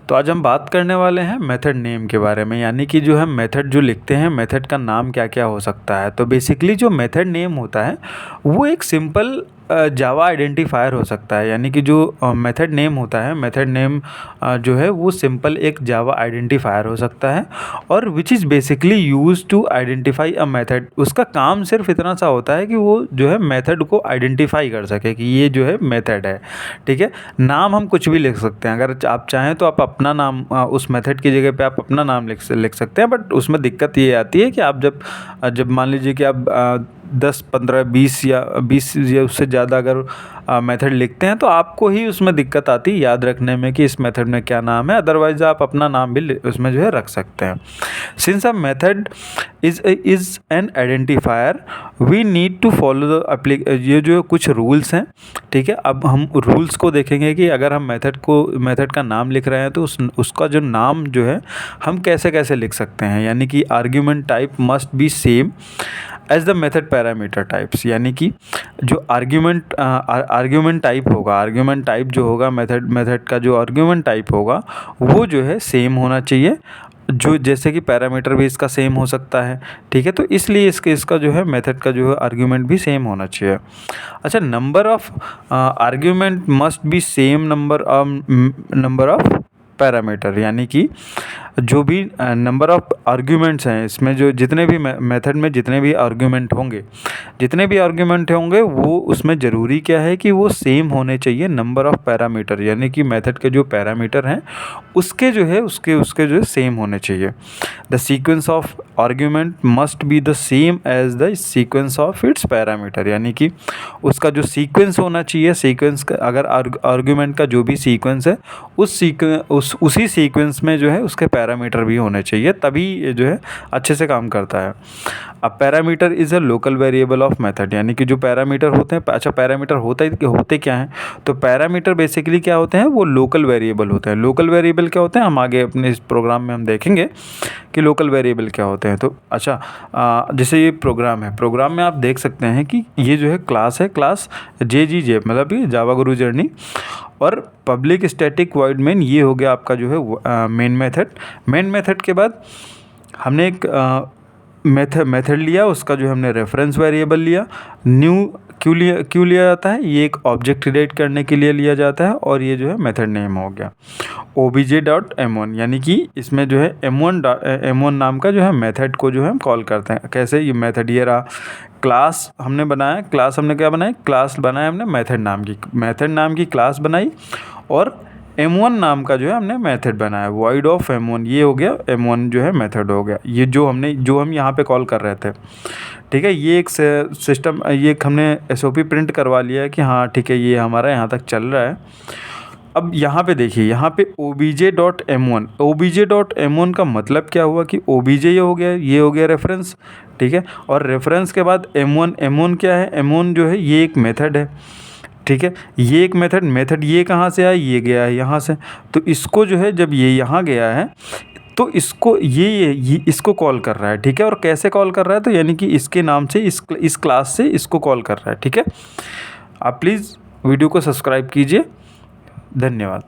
तो आज हम बात करने वाले हैं मेथड नेम के बारे में, यानी कि जो हम मेथड जो लिखते हैं, मेथड का नाम क्या क्या हो सकता है। तो बेसिकली जो मेथड नेम होता है वो एक सिंपल जावा आइडेंटिफायर हो सकता है, यानी कि जो मेथड नेम होता है, मेथड नेम जो है वो सिंपल एक जावा आइडेंटिफायर हो सकता है और which is basically use to identify a method. उसका काम सिर्फ इतना सा होता है कि वो जो है मेथड को आइडेंटिफाई कर सके कि ये जो है मेथड है। ठीक है, नाम हम कुछ भी लिख सकते हैं, अगर आप चाहें तो आप अपना नाम उस मेथड की जगह पे आप अपना नाम लिख सकते हैं। बट उसमें दिक्कत ये आती है कि आप जब मान लीजिए कि आप 10, 15, 20 या उससे ज़्यादा अगर मेथड लिखते हैं तो आपको ही उसमें दिक्कत आती है याद रखने में कि इस मेथड में क्या नाम है। अदरवाइज आप अपना नाम भी उसमें जो है रख सकते हैं। Since a method is an identifier we need to follow the ये जो कुछ रूल्स हैं। ठीक है, अब हम रूल्स को देखेंगे कि अगर हम मेथड का नाम लिख रहे हैं तो उसका जो नाम जो है हम कैसे कैसे लिख सकते हैं। यानी कि argument type must be same as the method parameter types, यानी कि जो आर्ग्यूमेंट टाइप जो होगा मेथड का जो आर्ग्यूमेंट टाइप होगा वो जो है सेम होना चाहिए, जो जैसे कि पैरामीटर भी इसका सेम हो सकता है। ठीक है, तो इसलिए इसका जो है मेथड का जो है आर्ग्यूमेंट भी सेम होना चाहिए। अच्छा, number of argument must be same number of parameter, यानी कि जो भी नंबर ऑफ आर्ग्यूमेंट्स हैं इसमें, जो जितने भी मेथड में जितने भी आर्ग्यूमेंट होंगे वो उसमें ज़रूरी क्या है कि वो सेम होने चाहिए नंबर ऑफ पैरामीटर, यानी कि मेथड के जो पैरामीटर हैं उसके जो है सेम होने चाहिए। The sequence of argument must be the same as the sequence of its parameter, यानी कि उसका जो सीक्वेंस होना चाहिए, अगर आर्ग्यूमेंट का जो भी सीक्वेंस है उसी सीक्वेंस में जो है उसके पैरामीटर भी होने चाहिए, तभी ये जो है अच्छे से काम करता है। अब parameter is a local variable of method, यानी कि जो पैरामीटर होते हैं, अच्छा पैरामीटर होते क्या हैं, तो पैरामीटर बेसिकली क्या होते हैं, वो लोकल वेरिएबल होते हैं। लोकल वेरिएबल क्या होते हैं, हम आगे अपने इस प्रोग्राम में हम देखेंगे कि लोकल वेरिएबल क्या होते हैं। तो अच्छा, जैसे ये प्रोग्राम में आप देख सकते हैं कि ये जो है क्लास JGJ, मतलब ये जावा गुरु जर्नी, और पब्लिक स्टैटिक वॉइड मेन, ये हो गया आपका जो है मेन मेथड के बाद हमने एक मेथड लिया, उसका जो हमने रेफरेंस वेरिएबल लिया। न्यू क्यों लिया जाता है, ये एक ऑब्जेक्ट क्रिएट करने के लिए लिया जाता है, और ये जो है मेथड नेम हो गया obj.m1, यानी कि इसमें जो है m1 नाम का जो है मेथड को जो है हम कॉल करते हैं। कैसे, ये मेथड ये रहा, क्लास हमने क्या बनाया, क्लास बनाया हमने मेथड नाम की क्लास बनाई, और m1 नाम का जो है हमने मेथड बनाया, void ऑफ m1, ये हो गया m1 जो है मेथड हो गया, ये जो हम यहाँ पे कॉल कर रहे थे। ठीक है, ये एक सिस्टम, ये एक हमने SOP प्रिंट करवा लिया है कि हाँ ठीक है, ये हमारा यहाँ तक चल रहा है। अब यहाँ पे देखिए, यहाँ पे obj.m1 का मतलब क्या हुआ कि obj ये हो गया रेफरेंस। ठीक है, और रेफरेंस के बाद m1 क्या है, m1 जो है ये एक मेथड है। ठीक है, ये एक मेथड ये कहाँ से आया, ये गया है यहाँ से, तो इसको जो है जब ये यहाँ गया है तो इसको ये इसको कॉल कर रहा है। ठीक है, और कैसे कॉल कर रहा है, तो यानी कि इसके नाम से, इस क्लास से इसको कॉल कर रहा है। ठीक है, आप प्लीज़ वीडियो को सब्सक्राइब कीजिए। धन्यवाद।